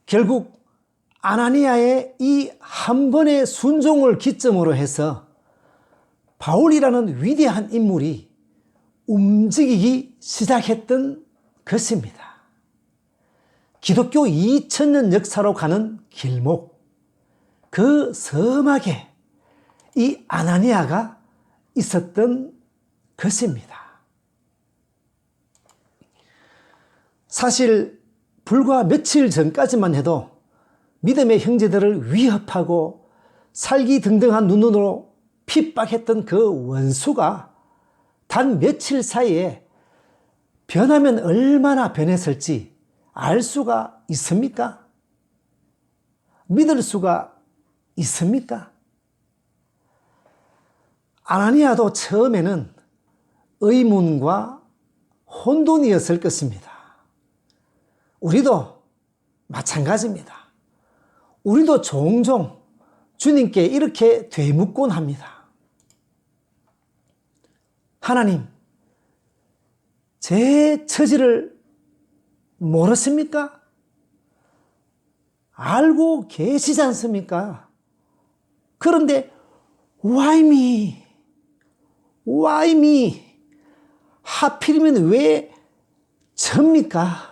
결국 아나니아의 이 한 번의 순종을 기점으로 해서 바울이라는 위대한 인물이 움직이기 시작했던 것입니다. 기독교 2000년 역사로 가는 길목, 그 서막에 이 아나니아가 있었던 것입니다. 사실 불과 며칠 전까지만 해도 믿음의 형제들을 위협하고 살기등등한 눈으로 핍박했던 그 원수가 단 며칠 사이에 변하면 얼마나 변했을지 알 수가 있습니까? 믿을 수가 있습니까? 아나니아도 처음에는 의문과 혼돈이었을 것입니다. 우리도 마찬가지입니다. 우리도 종종 주님께 이렇게 되묻곤 합니다. 하나님, 제 처지를 모르십니까? 알고 계시지 않습니까? 그런데 why me? Why me? 하필이면 왜 접니까?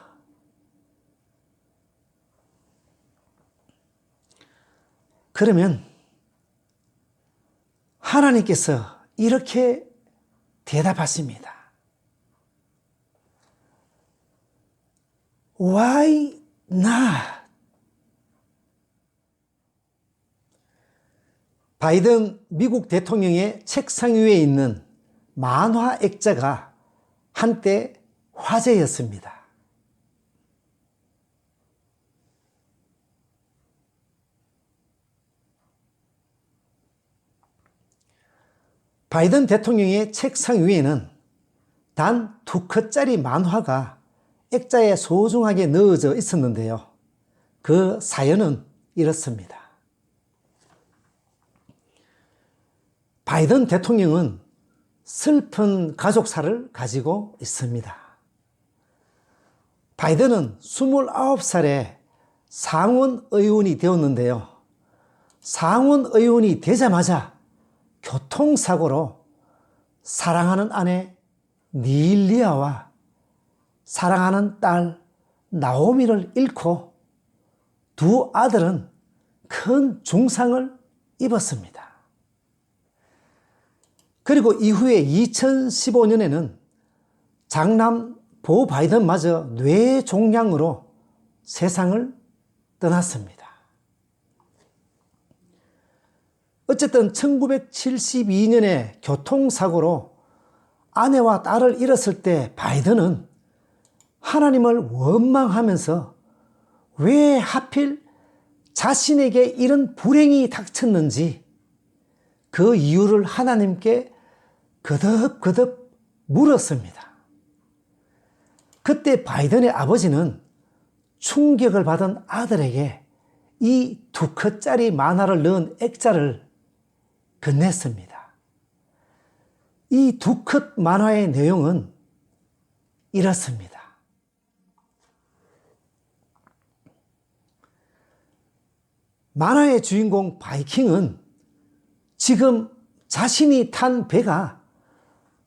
그러면 하나님께서 이렇게 대답하십니다. Why not? 바이든 미국 대통령의 책상 위에 있는 만화 액자가 한때 화제였습니다. 바이든 대통령의 책상 위에는 단 2컷짜리 만화가 액자에 소중하게 넣어져 있었는데요. 그 사연은 이렇습니다. 바이든 대통령은 슬픈 가족사를 가지고 있습니다. 바이든은 29살에 상원 의원이 되었는데요. 상원 의원이 되자마자 교통사고로 사랑하는 아내 닐리아와 사랑하는 딸 나오미를 잃고 두 아들은 큰 중상을 입었습니다. 그리고 이후에 2015년에는 장남 보 바이든마저 뇌종양으로 세상을 떠났습니다. 어쨌든 1972년에 교통사고로 아내와 딸을 잃었을 때 바이든은 하나님을 원망하면서 왜 하필 자신에게 이런 불행이 닥쳤는지 그 이유를 하나님께 거듭거듭 물었습니다. 그때 바이든의 아버지는 충격을 받은 아들에게 이 2컷짜리 만화를 넣은 액자를 건넸습니다. 이 2컷 만화의 내용은 이렇습니다. 만화의 주인공 바이킹은 지금 자신이 탄 배가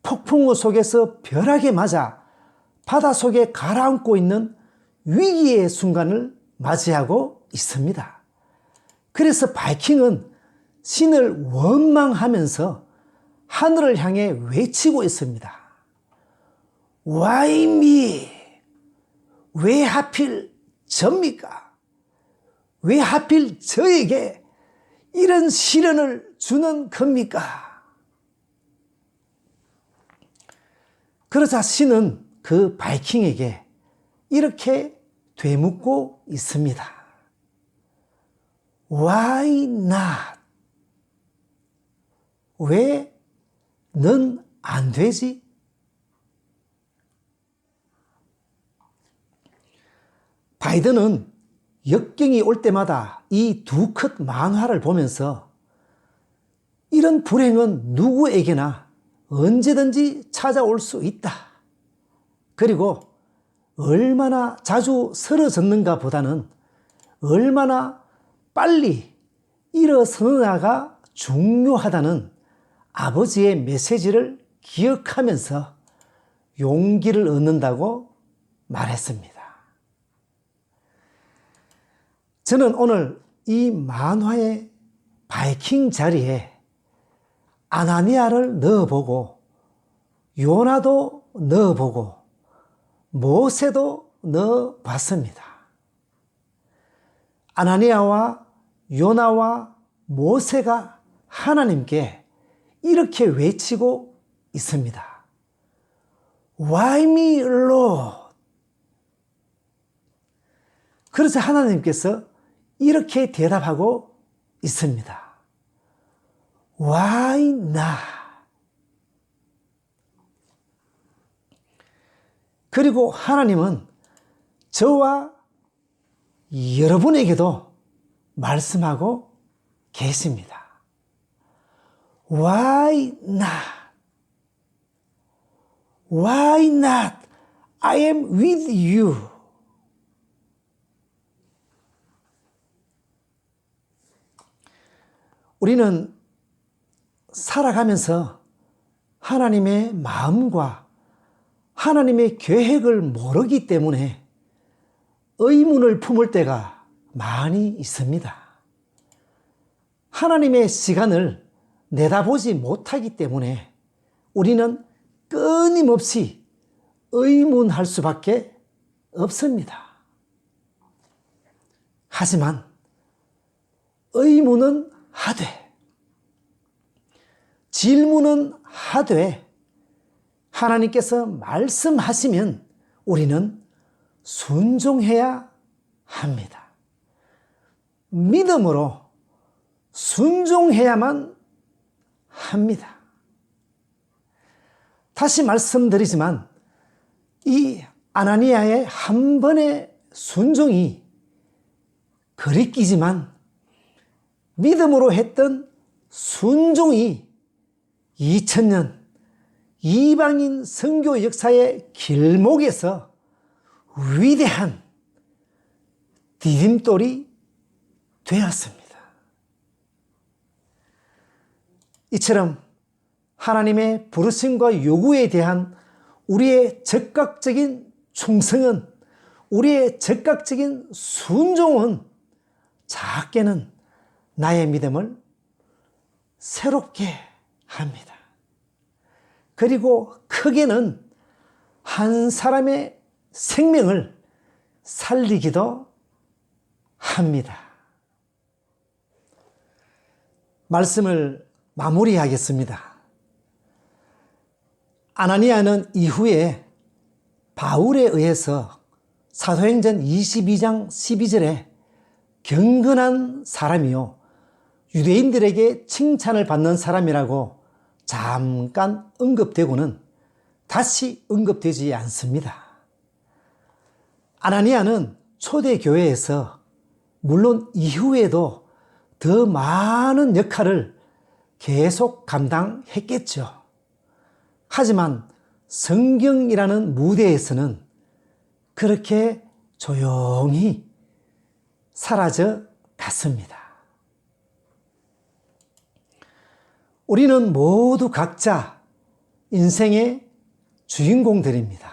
폭풍우 속에서 벼락에 맞아 바닷속에 가라앉고 있는 위기의 순간을 맞이하고 있습니다. 그래서 바이킹은 신을 원망하면서 하늘을 향해 외치고 있습니다. Why me? 왜 하필 접니까? 왜 하필 저에게 이런 시련을 주는 겁니까? 그러자 신은 그 바이킹에게 이렇게 되묻고 있습니다. Why not? 왜 넌 안 되지? 바이든은 역경이 올 때마다 이 2컷 만화를 보면서 이런 불행은 누구에게나 언제든지 찾아올 수 있다. 그리고 얼마나 자주 쓰러졌는가 보다는 얼마나 빨리 일어서느냐가 중요하다는 아버지의 메시지를 기억하면서 용기를 얻는다고 말했습니다. 저는 오늘 이 만화의 바이킹 자리에 아나니아를 넣어보고 요나도 넣어보고 모세도 넣어봤습니다. 아나니아와 요나와 모세가 하나님께 이렇게 외치고 있습니다. Why me, Lord? 그래서 하나님께서 이렇게 대답하고 있습니다. Why not? 그리고 하나님은 저와 여러분에게도 말씀하고 계십니다. Why not? Why not? I am with you. 우리는 살아가면서 하나님의 마음과 하나님의 계획을 모르기 때문에 의문을 품을 때가 많이 있습니다. 하나님의 시간을 내다보지 못하기 때문에 우리는 끊임없이 의문할 수밖에 없습니다. 하지만 의문은 하되 질문은 하되 하나님께서 말씀하시면 우리는 순종해야 합니다. 믿음으로 순종해야만 합니다. 다시 말씀드리지만 이 아나니아의 한 번의 순종이 거리끼지만 믿음으로 했던 순종이 2000년 이방인 선교 역사의 길목에서 위대한 디딤돌이 되었습니다. 이처럼 하나님의 부르심과 요구에 대한 우리의 적극적인 충성은, 우리의 적극적인 순종은 작게는 나의 믿음을 새롭게 합니다. 그리고 크게는 한 사람의 생명을 살리기도 합니다. 말씀을 마무리하겠습니다. 아나니아는 이후에 바울에 의해서 사도행전 22장 12절에 경건한 사람이요 유대인들에게 칭찬을 받는 사람이라고 잠깐 언급되고는 다시 언급되지 않습니다. 아나니아는 초대교회에서 물론 이후에도 더 많은 역할을 계속 감당했겠죠. 하지만 성경이라는 무대에서는 그렇게 조용히 사라져 갔습니다. 우리는 모두 각자 인생의 주인공들입니다.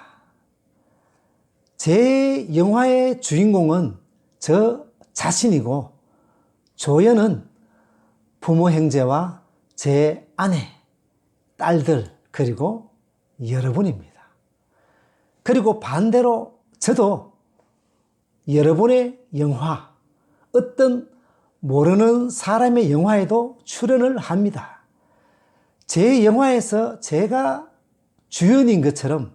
제 영화의 주인공은 저 자신이고 조연은 부모 형제와 제 아내, 딸들 그리고 여러분입니다. 그리고 반대로 저도 여러분의 영화, 어떤 모르는 사람의 영화에도 출연을 합니다. 제 영화에서 제가 주연인 것처럼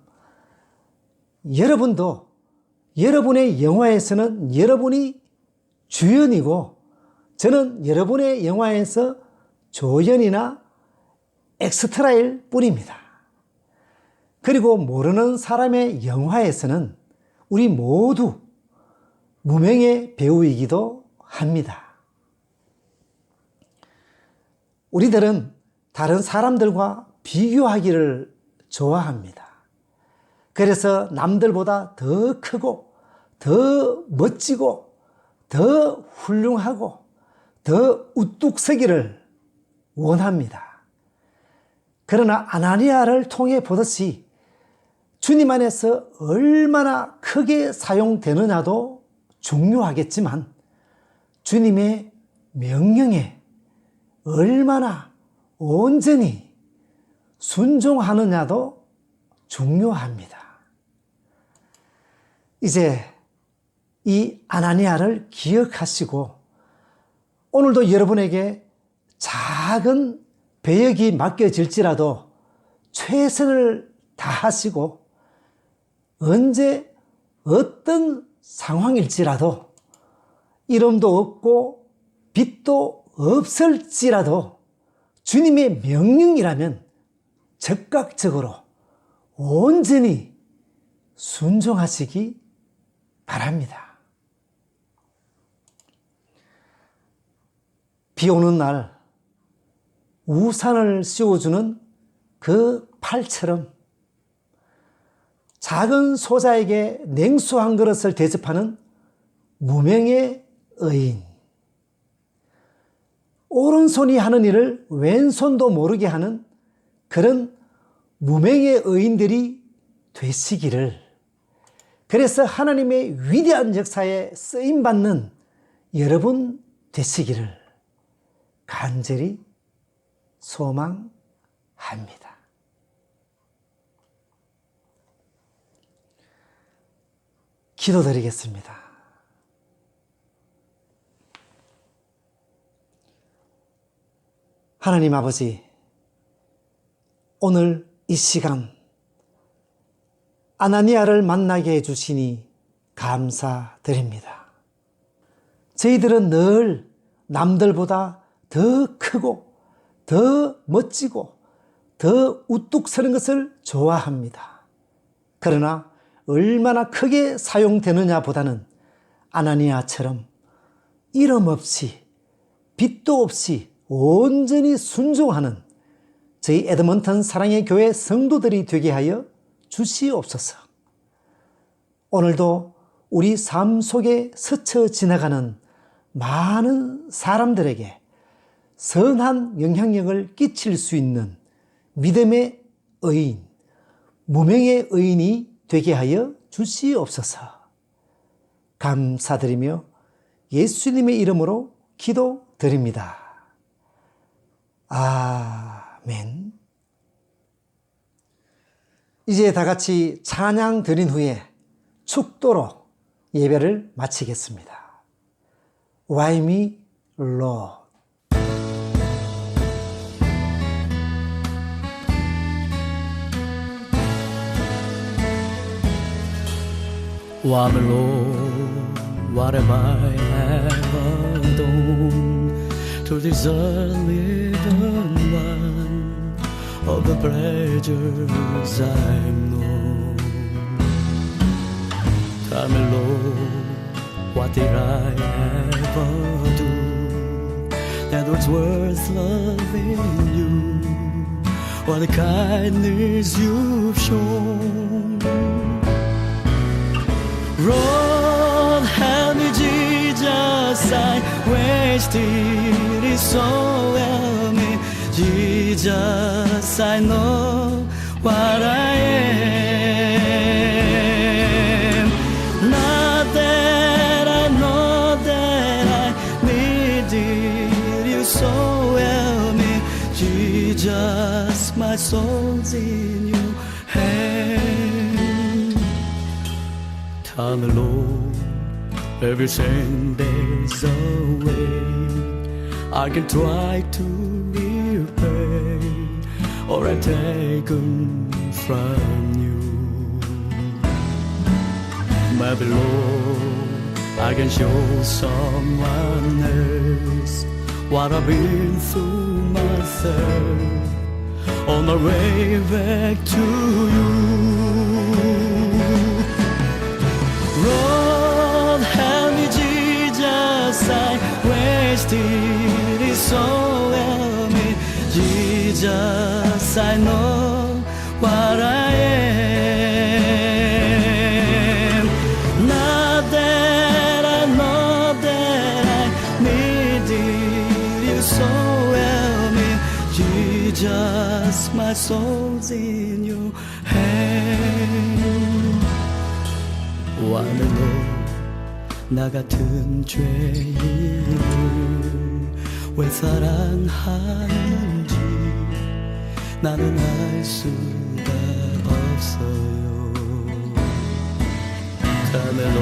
여러분도 여러분의 영화에서는 여러분이 주연이고 저는 여러분의 영화에서 조연이나 엑스트라일 뿐입니다. 그리고 모르는 사람의 영화에서는 우리 모두 무명의 배우이기도 합니다. 우리들은 다른 사람들과 비교하기를 좋아합니다. 그래서 남들보다 더 크고 더 멋지고 더 훌륭하고 더 우뚝 서기를 원합니다. 그러나 아나니아를 통해 보듯이 주님 안에서 얼마나 크게 사용되느냐도 중요하겠지만 주님의 명령에 얼마나 온전히 순종하느냐도 중요합니다. 이제 이 아나니아를 기억하시고 오늘도 여러분에게 작은 배역이 맡겨질지라도 최선을 다하시고 언제 어떤 상황일지라도 이름도 없고 빛도 없을지라도 주님의 명령이라면 적극적으로 온전히 순종하시기 바랍니다. 비 오는 날 우산을 씌워주는 그 팔처럼 작은 소자에게 냉수 한 그릇을 대접하는 무명의 의인, 오른손이 하는 일을 왼손도 모르게 하는 그런 무명의 의인들이 되시기를, 그래서 하나님의 위대한 역사에 쓰임받는 여러분 되시기를 간절히 소망합니다. 기도드리겠습니다. 하나님 아버지, 오늘 이 시간 아나니아를 만나게 해주시니 감사드립니다. 저희들은 늘 남들보다 더 크고 더 멋지고 더 우뚝 서는 것을 좋아합니다. 그러나 얼마나 크게 사용되느냐 보다는 아나니아처럼 이름 없이 빚도 없이 온전히 순종하는 저희 에드먼턴 사랑의 교회 성도들이 되게 하여 주시옵소서. 오늘도 우리 삶 속에 스쳐 지나가는 많은 사람들에게 선한 영향력을 끼칠 수 있는 믿음의 의인, 무명의 의인이 되게 하여 주시옵소서. 감사드리며 예수님의 이름으로 기도드립니다. 아멘. 이제 다 같이 찬양 드린 후에 축도로 예배를 마치겠습니다. Why me, Lord? Why me, Lord, what have I ever done to deserve living one of the pleasures I know? Tell me, Lord, what did I ever do that was worth loving you? What the kindness you've shown. Lord, help me, Jesus, I wasted it so well. Me, Jesus, I know what I am. Not that I know that I needed you so well. Me, Jesus, my soul's in your hand. Tell me, Lord, everything there's a way I can try to repay or I've taken from you. Maybe, Lord, I can show someone else what I've been through myself on my way back to you. Lord, help me, Jesus, I wasted it so well. Me, Jesus, I know what I am. Not that I know that I needed you so well. Me, Jesus, my soul's in your hand. Wanna know 나 같은 죄인을 왜 사랑하는지 나는 알 수가 없어요. 카멜로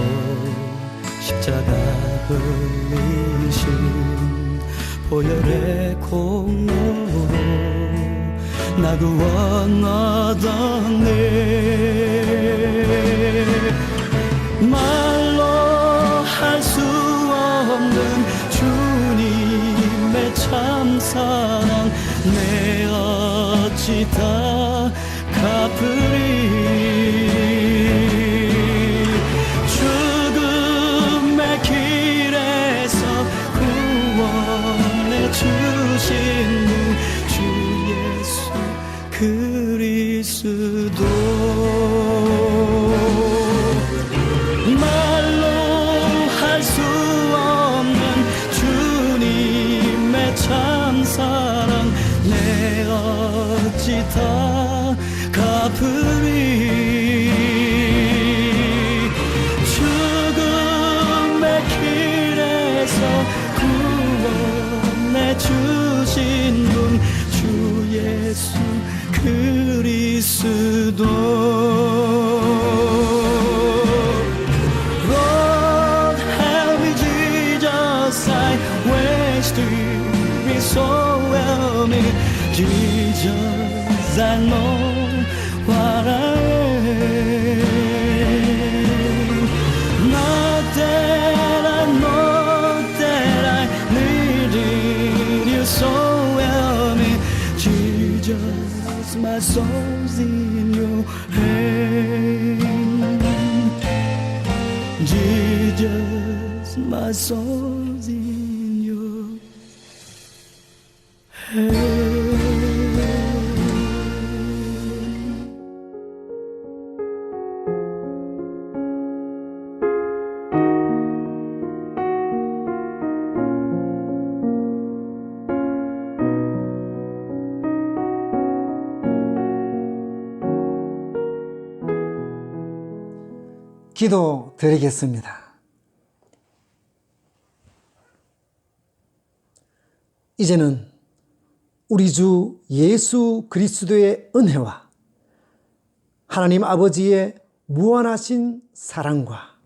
십자가 흘리신 보혈의 공로로 나 구원 얻었네. 말로 할 수 없는 주님의 참 사랑 내 어찌 다 갚으리. 죽음의 길에서 구원해 주신 주 예수 그리스도. 말로 할 수 없는 주님의 참 사랑 내 어찌 다 갚으리. 죽음의 길에서 구원해 주신 분 주 예수 그리스도. So well, me, Jesus, I know what I am. Not that I know that I needed you so well, me, Jesus, Jesus, my soul's in your hand. Jesus, my soul's in your hand. 기도 드리겠습니다. 이제는 우리 주 예수 그리스도의 은혜와 하나님 아버지의 무한하신 사랑과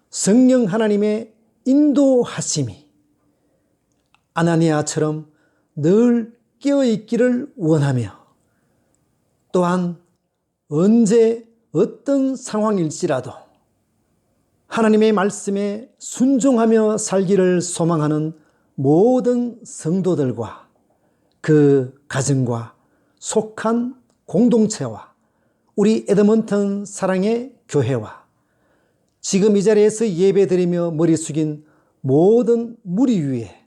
성령 하나님의 인도하심이 아나니아처럼 늘 깨어있기를 원하며, 또한 언제 어떤 상황일지라도 하나님의 말씀에 순종하며 살기를 소망하는 모든 성도들과 그 가정과 속한 공동체와 우리 에드먼턴 사랑의 교회와 지금 이 자리에서 예배드리며 머리 숙인 모든 무리 위에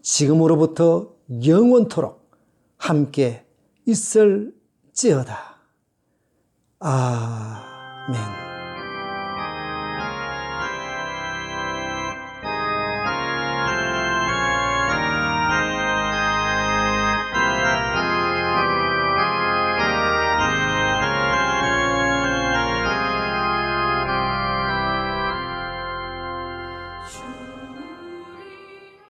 지금으로부터 영원토록 함께 있을지어다. 아멘. 주